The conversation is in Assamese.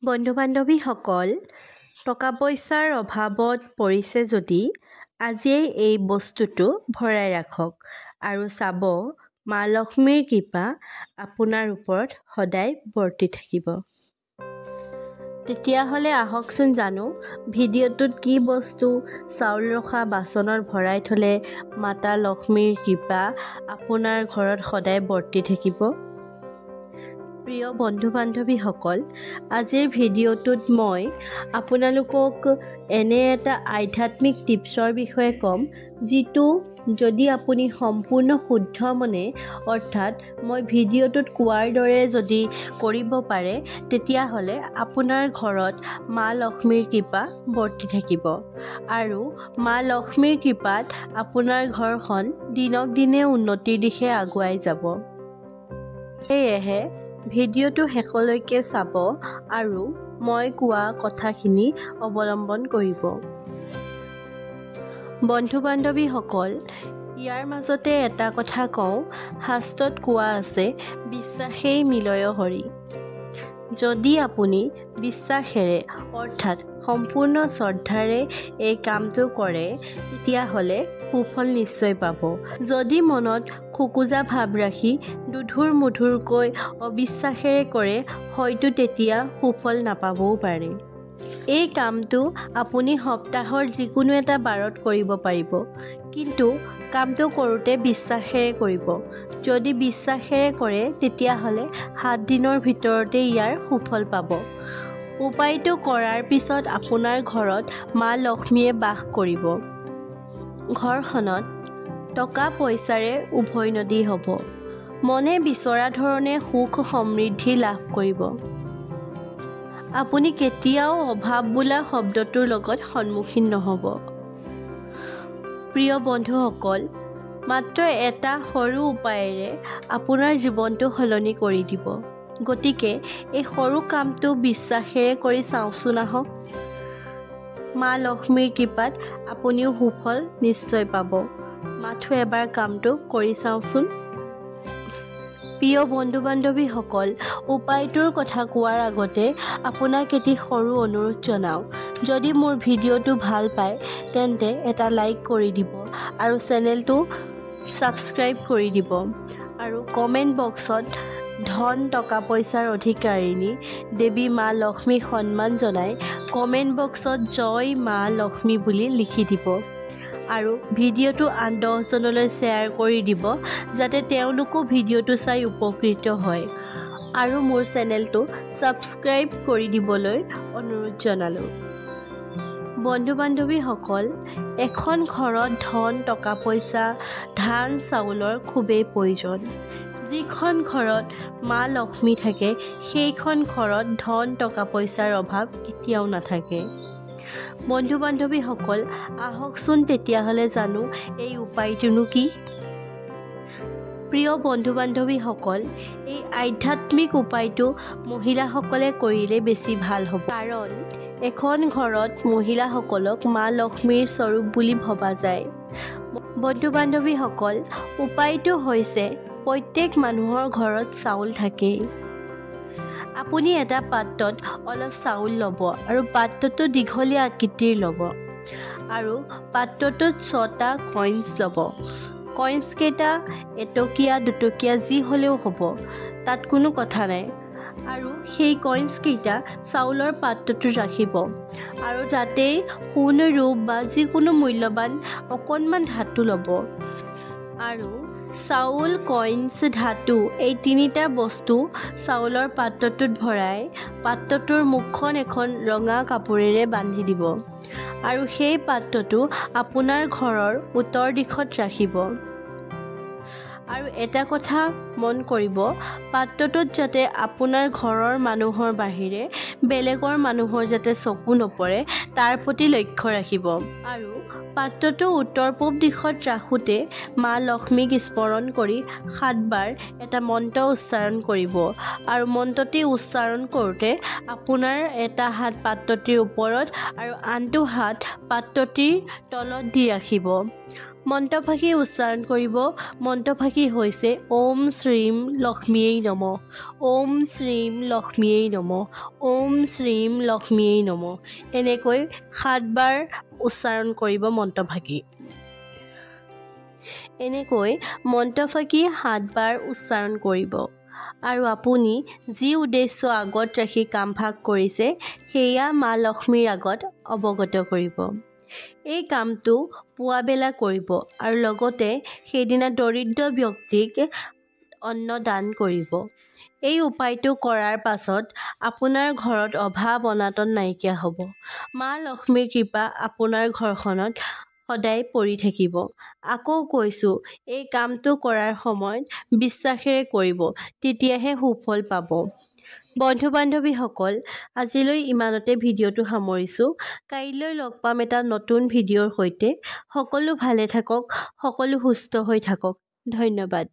বন্ধু বান্ধৱীসকল, টকা পইচাৰ অভাৱত পৰিছে যদি আজিয়েই এই বস্তুটো ভৰাই ৰাখক আৰু চাব মা লক্ষ্মীৰ কৃপা আপোনাৰ ওপৰত সদায় বৰ্তি থাকিব। তেতিয়াহ'লে আহকচোন জানো ভিডিঅ'টোত কি বস্তু চাউল ৰখা বাচনত ভৰাই থ'লে মাতা লক্ষ্মীৰ কৃপা আপোনাৰ ঘৰত সদায় বৰ্তি থাকিব। প্ৰিয় বন্ধু বান্ধৱীসকল, আজিৰ ভিডিঅ'টোত মই আপোনালোকক এনে এটা আধ্যাত্মিক টিপছৰ বিষয়ে ক'ম, যিটো যদি আপুনি সম্পূৰ্ণ শুদ্ধ মনে অৰ্থাৎ মই ভিডিঅ'টোত কোৱাৰ দৰে যদি কৰিব পাৰে, তেতিয়াহ'লে আপোনাৰ ঘৰত মা লক্ষ্মীৰ কৃপা বৰ্তি থাকিব আৰু মা লক্ষ্মীৰ কৃপাত আপোনাৰ ঘৰখন দিনক দিনে উন্নতিৰ দিশে আগুৱাই যাব। সেয়েহে ভিডিঅ'টো শেষলৈকে চাব আৰু মই কোৱা কথাখিনি অৱলম্বন কৰিব। বন্ধু বান্ধৱীসকল, ইয়াৰ মাজতে এটা কথা কওঁ, শাস্ত্ৰত কোৱা আছে বিশ্বাসেই মিলয় হৰি। যদি আপুনি বিশ্বাসেৰে অৰ্থাৎ সম্পূৰ্ণ শ্ৰদ্ধাৰে এই কামটো কৰে, তেতিয়াহ'লে সুফল নিশ্চয় পাব। যদি মনত খোকোজা ভাৱ ৰাখি দুধুৰ মুধুৰকৈ অবিশ্বাসেৰে কৰে, হয়তো তেতিয়া সুফল নাপাবও পাৰে। এই কামটো আপুনি সপ্তাহৰ যিকোনো এটা বাৰত কৰিব পাৰিব, কিন্তু কামটো কৰোঁতে বিশ্বাসেৰে কৰিব। যদি বিশ্বাসেৰে কৰে, তেতিয়াহ'লে 7 দিনৰ ভিতৰতে ইয়াৰ সুফল পাব। উপায়টো কৰাৰ পিছত আপোনাৰ ঘৰত মা লক্ষ্মীয়ে বাস কৰিব। ঘৰখনত টকা পইচাৰে উভৈনদী হ'ব। মনে বিচৰা ধৰণে সুখ সমৃদ্ধি লাভ কৰিব। আপুনি কেতিয়াও অভাৱ বোলা শব্দটোৰ লগত সন্মুখীন নহ'ব। প্ৰিয় বন্ধুসকল, মাত্ৰ এটা সৰু উপায়েৰে আপোনাৰ জীৱনটো সলনি কৰি দিব। গতিকে এই সৰু কামটো বিশ্বাসেৰে কৰি চাওঁচোন আহক। মা লক্ষ্মীৰ কৃপাত আপুনিও সুফল নিশ্চয় পাব। মাথো এবাৰ কামটো কৰি চাওঁচোন। প্ৰিয় বন্ধু বান্ধৱীসকল, উপায়টোৰ কথা কোৱাৰ আগতে আপোনাক এটি সৰু অনুৰোধ জনাওঁ। যদি মোৰ ভিডিঅ'টো ভাল পায় তেন্তে এটা লাইক কৰি দিব আৰু চেনেলটো ছাবস্ক্ৰাইব কৰি দিব আৰু কমেণ্ট বক্সত ধন টকা পইচাৰ অধিকাৰিণী দেৱী মা লক্ষ্মীক সন্মান জনাই কমেণ্ট বক্সত জয় মা লক্ষ্মী বুলি লিখি দিব আৰু ভিডিঅ'টো আন 10 জনলৈ শ্বেয়াৰ কৰি দিব, যাতে তেওঁলোকো ভিডিঅ'টো চাই উপকৃত হয় আৰু মোৰ চেনেলটো ছাবস্ক্ৰাইব কৰি দিবলৈ অনুৰোধ জনালোঁ। বন্ধু বান্ধৱীসকল, এখন ঘৰত ধন টকা পইচা ধান চাউলৰ খুবেই প্ৰয়োজন। যিখন ঘৰত মা লক্ষ্মী থাকে, সেইখন ঘৰত ধন টকা পইচাৰ অভাৱ কেতিয়াও নাথাকে। বন্ধু বান্ধৱীসকল, আহকচোন তেতিয়াহ'লে জানো এই উপায়টোনো কি? প্ৰিয় বন্ধু বান্ধৱীসকল, এই আধ্যাত্মিক উপায়টো মহিলাসকলে কৰিলে বেছি ভাল হ'ব, কাৰণ এখন ঘৰত মহিলাসকলক মা লক্ষ্মীৰ স্বৰূপ বুলি ভবা যায়। বন্ধু বান্ধৱীসকল, উপায়টো হৈছে প্ৰত্যেক মানুহৰ ঘৰত চাউল থাকেই। আপুনি এটা পাত্ৰত অলপ চাউল ল'ব আৰু পাত্ৰটো দীঘলীয়া আকৃতিৰ ল'ব আৰু পাত্ৰটোত 6টা কইনছ ল'ব। কইনছকেইটা 1 টকীয়া 2 টকীয়া যি হ'লেও হ'ব, তাত কোনো কথা নাই। আৰু সেই কইনছকেইটা চাউলৰ পাত্ৰটোত ৰাখিব আৰু তাতেই সোণ ৰূপ বা যিকোনো মূল্যৱান অকণমান ধাতু ল'ব আৰু চাউল কইনছ ধাতু এই 3টা বস্তু চাউলৰ পাত্ৰটোত ভৰাই পাত্ৰটোৰ মুখখন এখন ৰঙা কাপোৰেৰে বান্ধি দিব আৰু সেই পাত্ৰটো আপোনাৰ ঘৰৰ উত্তৰ দিশত ৰাখিব। আৰু এটা কথা মন কৰিব, পাত্ৰটোত যাতে আপোনাৰ ঘৰৰ মানুহৰ বাহিৰে বেলেগৰ মানুহৰ যাতে চকু নপৰে, তাৰ প্ৰতি লক্ষ্য ৰাখিব। আৰু পাত্ৰটো উত্তৰ পূব দিশত ৰাখোঁতে মা লক্ষ্মীক স্মৰণ কৰি 7 বাৰ এটা মন্ত্ৰ উচ্চাৰণ কৰিব আৰু মন্ত্ৰটি উচ্চাৰণ কৰোঁতে আপোনাৰ এটা হাত পাত্ৰটিৰ ওপৰত আৰু আনটো হাত পাত্ৰটিৰ তলত দি ৰাখিব। মন্ত্ৰফাঁকি উচ্চাৰণ কৰিব। মন্ত্ৰফাঁকি হৈছে ওম শ্ৰীম লক্ষ্মীয়েই নমঃ, ওম শ্ৰীম লক্ষ্মীয়েই নমঃ, ওম শ্ৰীম লক্ষ্মীয়েই নমঃ। এনেকৈ 7 বাৰ উচ্চাৰণ কৰিব মন্ত্ৰফাঁকি। এনেকৈ মন্ত্ৰফাঁকি 7 বাৰ উচ্চাৰণ কৰিব আৰু আপুনি যি উদ্দেশ্য আগত ৰাখি কামভাগ কৰিছে সেয়া মা লক্ষ্মীৰ আগত অৱগত কৰিব। এই কামটো পুৱাবেলা কৰিব আৰু লগতে সেইদিনা দৰিদ্ৰ ব্যক্তিক অন্ন দান কৰিব। এই উপায়টো কৰাৰ পাছত আপোনাৰ ঘৰত অভাৱ অনাটন নাইকিয়া হ'ব। মা লক্ষ্মীৰ কৃপা আপোনাৰ ঘৰখনত সদায় পৰি থাকিব। আকৌ কৈছোঁ, এই কামটো কৰাৰ সময়ত বিশ্বাসেৰে কৰিব, তেতিয়াহে সুফল পাব। বন্ধু-বান্ধৱীসকল, আজিলৈ ইমানতে ভিডিঅ'টো সামৰিছোঁ। কাইলৈ লগ পাম এটা নতুন ভিডিঅ'ৰ সৈতে। সকলো ভালে থাকক, সকলো সুস্থ হৈ থাকক। ধন্যবাদ।